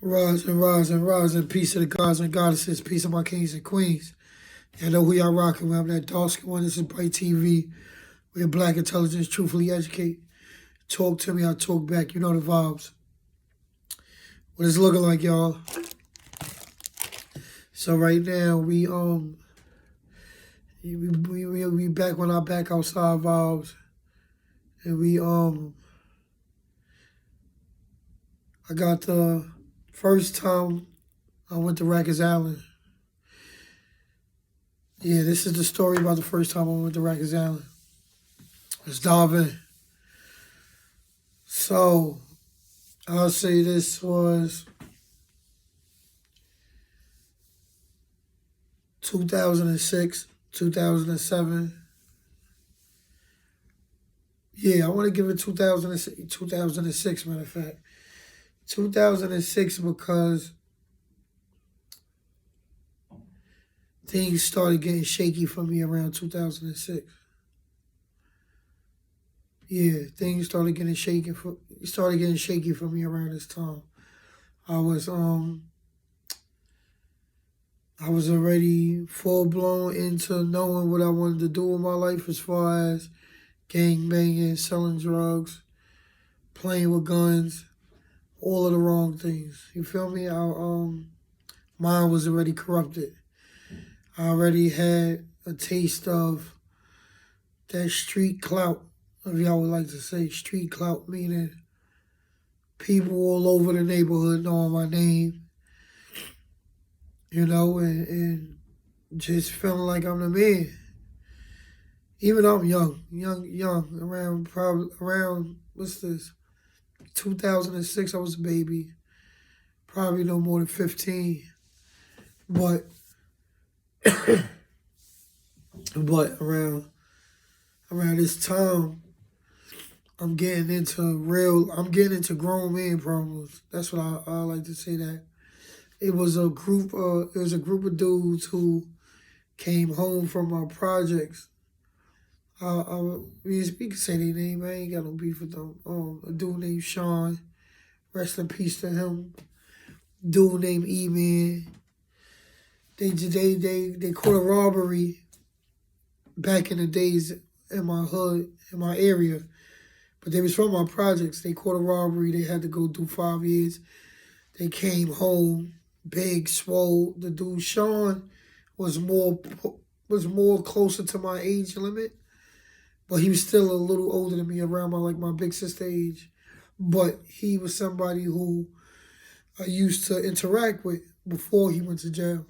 Rise and rise and rise and peace to the gods and goddesses, peace of my kings and queens. I know who y'all rocking with. I'm that dark skin one. This is Bright TV. We're Black.intelligence, Truthfully educate. Talk to me, I talk back. You know the vibes. What it's looking like, y'all. So right now we back on our back outside vibes. And I got the first time I went to Rikers Island. Yeah, this is the story about the first time I went to Rikers Island. Let's dive in. So, I'll say this was 2006, 2007. Yeah, I want to give it 2006, matter of fact. 2006 because things started getting shaky for me around 2006. Yeah, things started getting shaky for me around this time. I was already full blown into knowing what I wanted to do in my life as far as gang banging, selling drugs, playing with guns, all of the wrong things. You feel me? Mine was already corrupted. I already had a taste of that street clout, if y'all would like to say street clout, meaning people all over the neighborhood knowing my name, you know, and just feeling like I'm the man. Even though I'm young, around, what's this, 2006, I was a baby, probably no more than 15, but around this time, I'm getting into grown man problems. That's what I like to say that. It was a group of dudes who came home from our projects. We can say their name. I ain't got no beef with them. A dude named Sean, rest in peace to him. Dude named E-Man. They caught a robbery back in the days in my hood, in my area. But they was from my projects. They caught a robbery. They had to go through 5 years. They came home, big, swole. The dude Sean was more closer to my age limit, but he was still a little older than me, around my big sister age. But he was somebody who I used to interact with before he went to jail.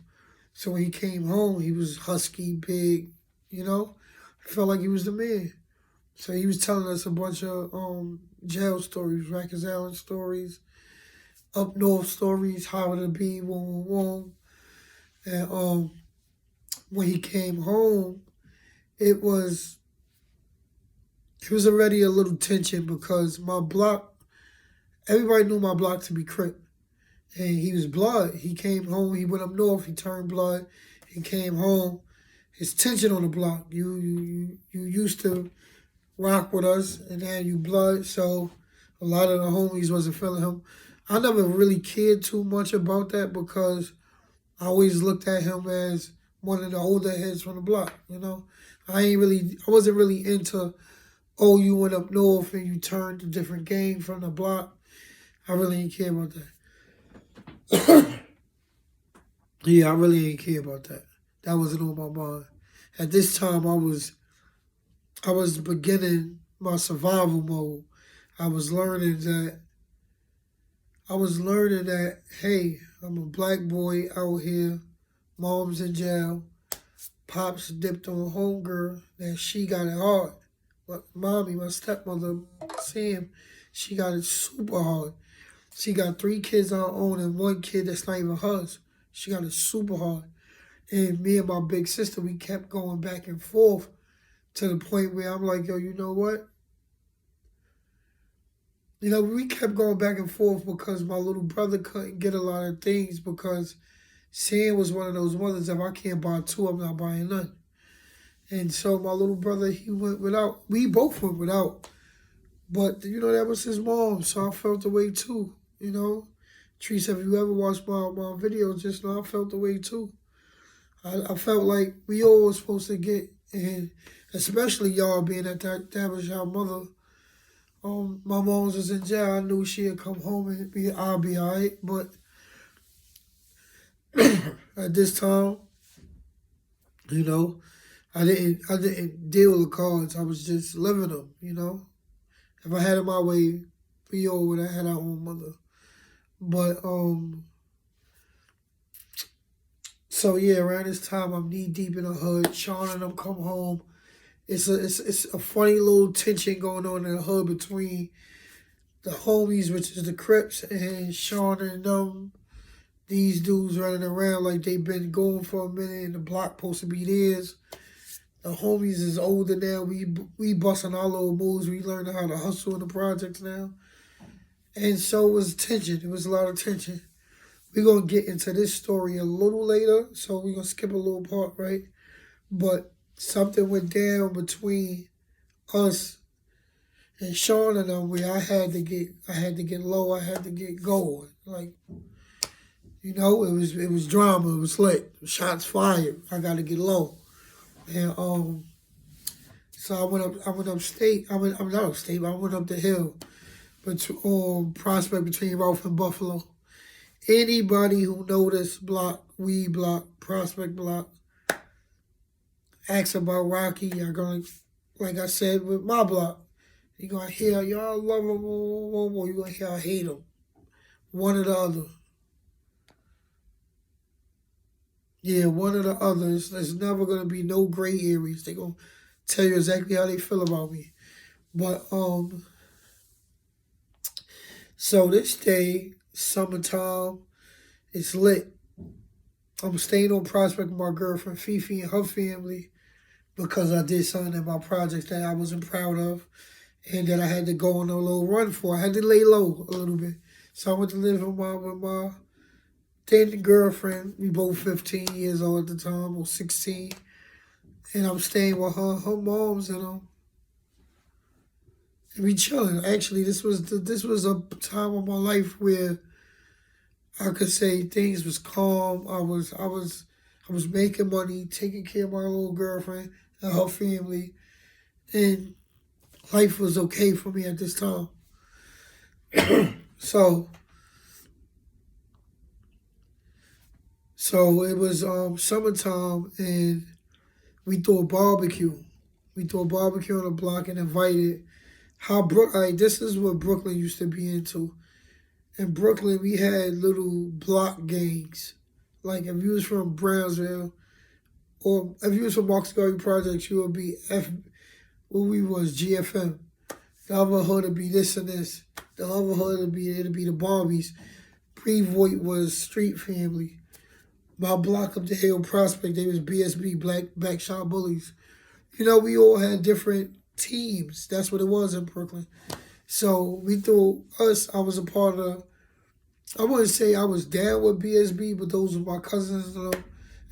So when he came home, he was husky, big, you know? I felt like he was the man. So he was telling us a bunch of jail stories, Rikers Island stories, up north stories, how it be, and when he came home, it was already a little tension because my block, everybody knew my block to be Crip. And he was blood. He came home, he went up north, he turned blood, he came home. It's tension on the block. You used to rock with us, and now you blood, so a lot of the homies wasn't feeling him. I never really cared too much about that because I always looked at him as one of the older heads from the block, you know? I wasn't really into, oh, you went up north and you turned a different gang from the block. I really didn't care about that. Yeah, I really didn't care about that. That wasn't on my mind. At this time, I was beginning my survival mode. I was learning that, hey, I'm a black boy out here. Mom's in jail. Pops dipped on homegirl. That she got it hard. But mommy, my stepmother, Sam, she got it super hard. She got 3 kids on her own and 1 kid that's not even hers. She got it super hard. And me and my big sister, we kept going back and forth to the point where I'm like, yo, you know what? You know, we kept going back and forth because my little brother couldn't get a lot of things because Sam was one of those mothers, if I can't buy 2, I'm not buying none. And so my little brother, he went without. We both went without. But, you know, that was his mom, so I felt the way too, you know. Treese, if you ever watched my videos just now, I felt the way too. I felt like we all was supposed to get, and especially y'all being at that was y'all mother. My mom was in jail. I knew she'd come home and I'll be all right. But at this time, you know, I didn't deal with the cards. I was just living them, you know. If I had it my way, we all would have had our own mother. But so yeah, around this time I'm knee deep in the hood. Sean and them come home. It's a funny little tension going on in the hood between the homies, which is the Crips, and Sean and them. These dudes running around like they've been going for a minute and the block supposed to be theirs. The homies is older now. We busting our little moves. We learning how to hustle in the projects now. And so it was tension. It was a lot of tension. We're going to get into this story a little later, so we're going to skip a little part, right? But something went down between us and Sean and them where I had to get low. I had to get going. Like, you know, it was drama. It was lit. Shots fired. I got to get low. And so I went upstate. I'm not upstate, but I went up the hill, but Prospect between Ralph and Buffalo. Anybody who know this block, Weed Block, Prospect Block, ask about Rocky, you're gonna, like I said with my block, you're gonna hear y'all love him, or you're gonna hear I hate him, one or the other. Yeah, one or the others. There's never gonna be no gray areas. They gonna tell you exactly how they feel about me. But so this day, summertime, it's lit. I'm staying on Prospect with my girlfriend Fifi and her family because I did something in my project that I wasn't proud of and that I had to go on a little run for. I had to lay low a little bit. So I went to live with my then girlfriend. We both 15 years old at the time, or 16. And I'm staying with her moms and we chilling. Actually, this was a time of my life where I could say things was calm. I was making money, taking care of my little girlfriend and her family, and life was okay for me at this time. So it was summertime, and we threw a barbecue. We threw a barbecue on the block and invited this is what Brooklyn used to be into. In Brooklyn, we had little block gangs. Like if you was from Brownsville, or if you was from Marks Garden Projects, you would be GFM. The other hood would be this and this. The other hood would be the Barbies. Brevoort was Street Family. My block up the hill, Prospect, they was BSB, Black Shot Bullies. You know, we all had different teams. That's what it was in Brooklyn. So I was a part of, I wouldn't say I was down with BSB, but those were my cousins and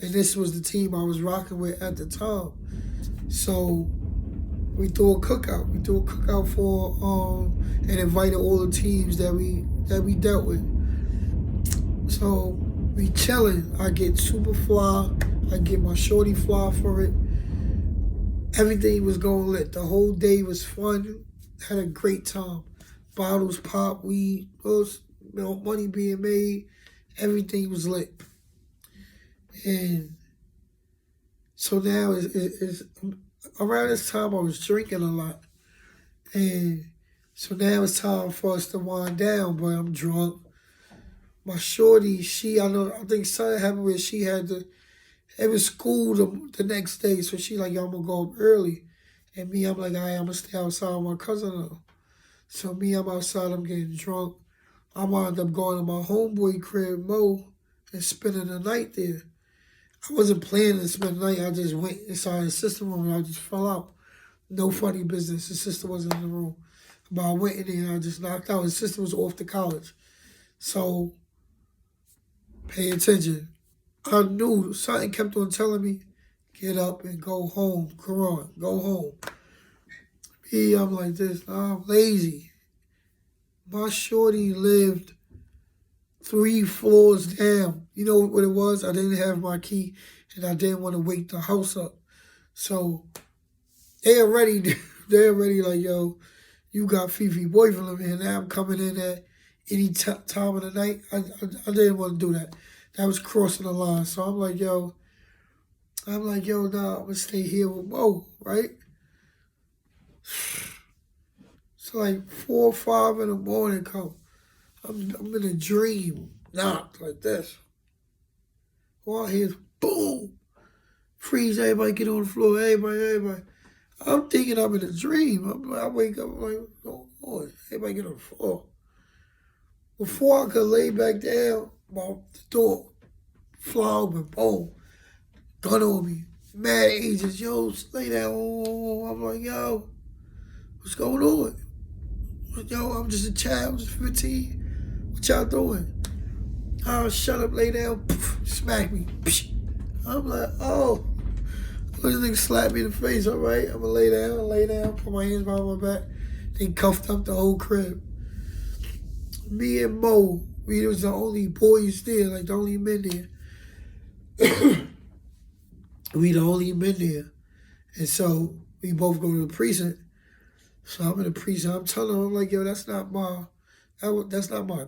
this was the team I was rocking with at the time. So we threw a cookout. We threw a cookout for and invited all the teams that we dealt with. So we chilling. I get super fly. I get my shorty fly for it. Everything was going lit. The whole day was fun. Had a great time. Bottles pop, weed, money being made. Everything was lit. And so now it's around this time I was drinking a lot. And so now it's time for us to wind down, but I'm drunk. My shorty, I think something happened where she had to, it was school the next day, so she like, yo, I'm gonna go up early. And me, I'm like, all right, I'm gonna stay outside with my cousin. So me, I'm outside, I'm getting drunk. I wound up going to my homeboy crib, Mo, and spending the night there. I wasn't planning to spend the night. I just went inside his sister's room and I just fell out. No funny business. His sister wasn't in the room. But I went in there and I just knocked out. His sister was off to college. So pay attention. I knew something kept on telling me, get up and go home. Come on, go home. Me, I'm like this. I'm lazy. My shorty lived 3 floors down. You know what it was? I didn't have my key, and I didn't want to wake the house up. So they already like, yo, you got Fifi boyfriend over here. Now I'm coming in at any time of the night. I didn't want to do that. That was crossing the line. So I'm like, yo, nah, I'm going to stay here with Mo, right? So like 4 or 5 in the morning come. I'm in a dream, knocked like this. All I hear is boom. Freeze, everybody get on the floor, everybody. I'm thinking I'm in a dream. I wake up, I'm like, oh, boy, everybody get on the floor. Before I could lay back down, the door fly open, boom, gun on me. Mad agents, yo, lay down. I'm like, yo, what's going on? Yo, I'm just a child, I'm just 15. What y'all doing? Oh, shut up, lay down, poof, smack me. I'm like, oh. This nigga slapped me in the face, all right? I'm gonna lay down, put my hands behind my back. They cuffed up the whole crib. Me and Mo, we was the only boys there, like the only men there. We the only men there. And so we both go to the precinct. So I'm in the precinct. I'm telling them, I'm like, yo, that's not my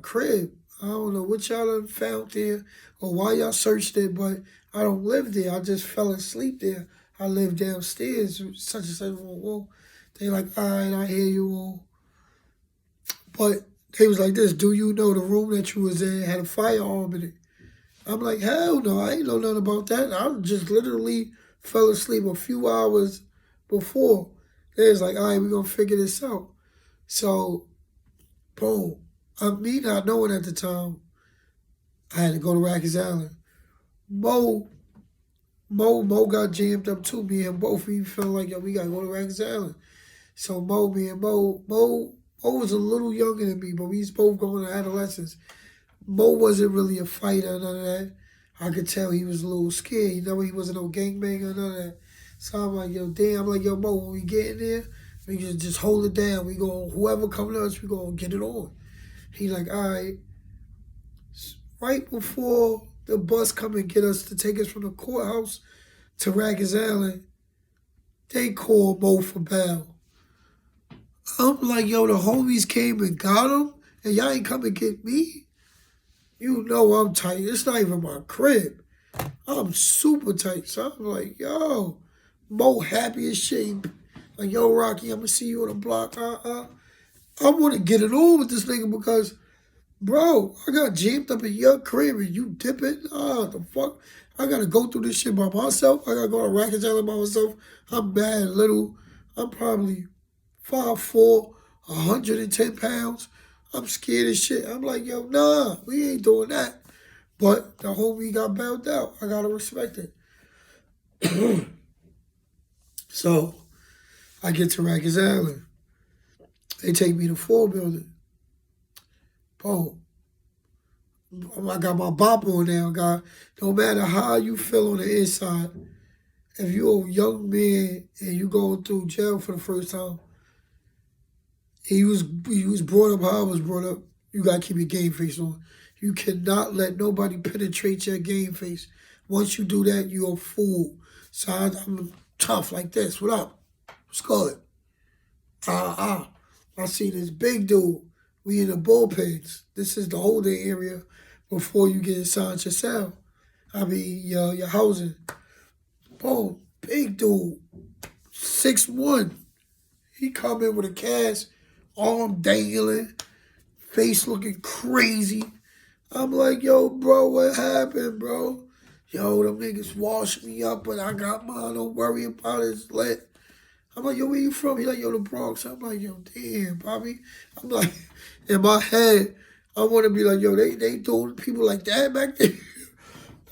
crib. I don't know what y'all done found there or why y'all searched it, but I don't live there. I just fell asleep there. I live downstairs, such and such. Whoa. They like, all right, I hear you all. But they was like this, do you know the room that you was in had a firearm in it? I'm like, hell no, I ain't know nothing about that. I just literally fell asleep a few hours before. They was like, all right, we're going to figure this out. So, boom. Me not knowing at the time, I had to go to Rikers Island. Mo got jammed up too. Me and both we felt like, yo, we got to go to Rikers Island. So Mo was a little younger than me, but we was both going to adolescence. Mo wasn't really a fighter, none of that. I could tell he was a little scared. You know, he wasn't no gangbanger, none of that. So I'm like, yo, damn. I'm like, yo, Mo, when we get in there, we can just hold it down. We going, whoever coming to us, we going to get it on. He like, all right. Right before the bus come and get us to take us from the courthouse to Rikers Island, they called Mo for bail. I'm like, yo, the homies came and got him, and y'all ain't come and get me? You know I'm tight. It's not even my crib. I'm super tight. So I'm like, yo, Mo happy as shit. Like, yo, Rocky, I'm going to see you on the block. I want to get it on with this nigga because, bro, I got jammed up in your crib and you dipping. The fuck? I got to go through this shit by myself. I got to go to Rikers Island by myself. I'm bad little. I'm probably 5'4", 110 pounds. I'm scared as shit. I'm like, yo, nah, we ain't doing that. But the homie got bailed out. I got to respect it. So I get to Rikers Island. They take me to 4 building. Boom. I got my bop on now, God. No matter how you feel on the inside, if you're a young man and you going through jail for the first time, he was brought up how I was brought up, you got to keep your game face on. You cannot let nobody penetrate your game face. Once you do that, you're a fool. So I'm tough like this. What up? What's good? I see this big dude. We in the bullpens. This is the holding area before you get inside your cell. I mean, your housing. Boom, big dude, 6'1". He come in with a cast, arm dangling, face looking crazy. I'm like, yo, bro, what happened, bro? Yo, them niggas washed me up, but I got mine. Don't worry about it. It's lit. I'm like, yo, where you from? He like, yo, the Bronx. I'm like, yo, damn, Bobby. I'm like, in my head, I want to be like, yo, they doing people like that back there.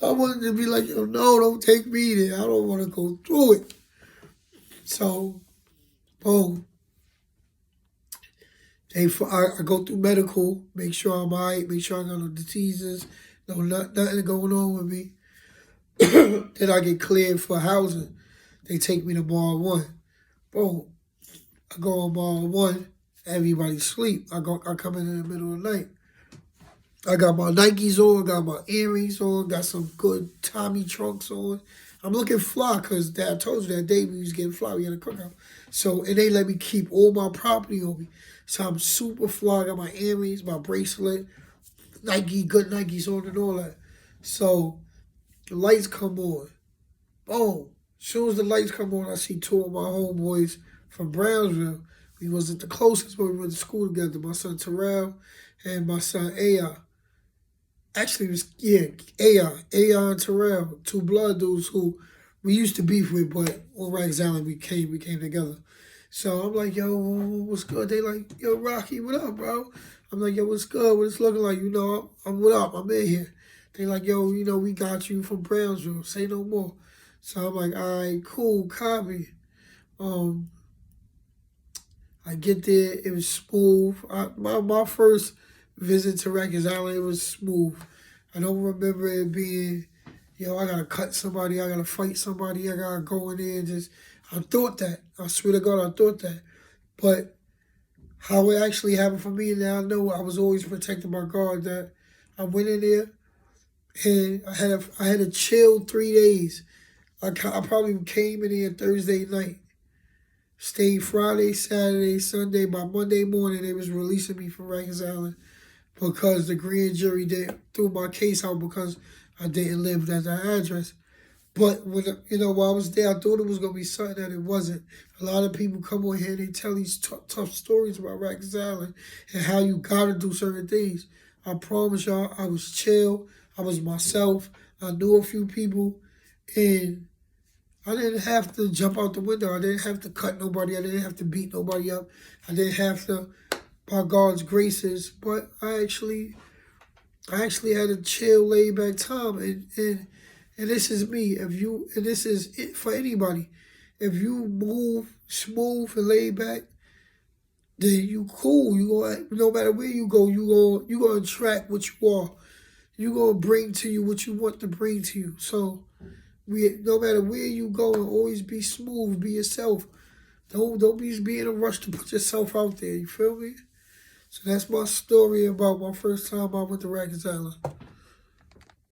I wanted to be like, yo, no, don't take me there. I don't want to go through it. So, boom. I go through medical, make sure I'm all right, make sure I got no diseases, nothing going on with me. Then I get cleared for housing. They take me to bar 1. Boom. I go on bar 1, everybody sleep. I come in the middle of the night. I got my Nikes on, got my earrings on, got some good Tommy trunks on. I'm looking fly because I told you that day we was getting fly. We had a cookout. So, and they let me keep all my property on me. So I'm super fly. I got my earrings, my bracelet, Nike, good Nikes on and all that. So the lights come on. Boom. As soon as the lights come on, I see two of my homeboys from Brownsville. We wasn't the closest, but we went to school together. My son Terrell and my son AI. Actually, it was, yeah, AI and Terrell, two blood dudes who we used to beef with, but on Rikers Island we came together. So I'm like, yo, what's good? They like, yo, Rocky, what up, bro? I'm like, yo, what's good? What it's looking like? You know, I'm what up? I'm in here. They like, yo, you know, we got you from Brownsville. Say no more. So I'm like, all right, cool, copy. Um, I get there, it was smooth. My first visit to Rikers Island, it was smooth. I don't remember it being, yo, I gotta cut somebody, I gotta fight somebody, I gotta go in there and just, I thought that. I swear to God, I thought that. But how it actually happened for me, now I know I was always protecting my guard, that I went in there and I had a chill 3 days. I probably came in here Thursday night. Stayed Friday, Saturday, Sunday. By Monday morning, they was releasing me from Rikers Island because the grand jury threw my case out because I didn't live at that address. But when while I was there, I thought it was gonna be something that it wasn't. A lot of people come on here and they tell these tough stories about Rikers Island and how you gotta do certain things. I promise y'all, I was chill. I was myself. I knew a few people, and I didn't have to jump out the window. I didn't have to cut nobody. I didn't have to beat nobody up. I didn't have to, by God's graces. But I actually had a chill, laid back time. And this is me. And this is it for anybody. If you move smooth and laid back, then you cool. No matter where you go, you gonna attract what you are. You gonna bring to you what you want to bring to you. So no matter where you go, always be smooth, be yourself. Don't be in a rush to put yourself out there. You feel me? So that's my story about my first time I went to Rikers Island.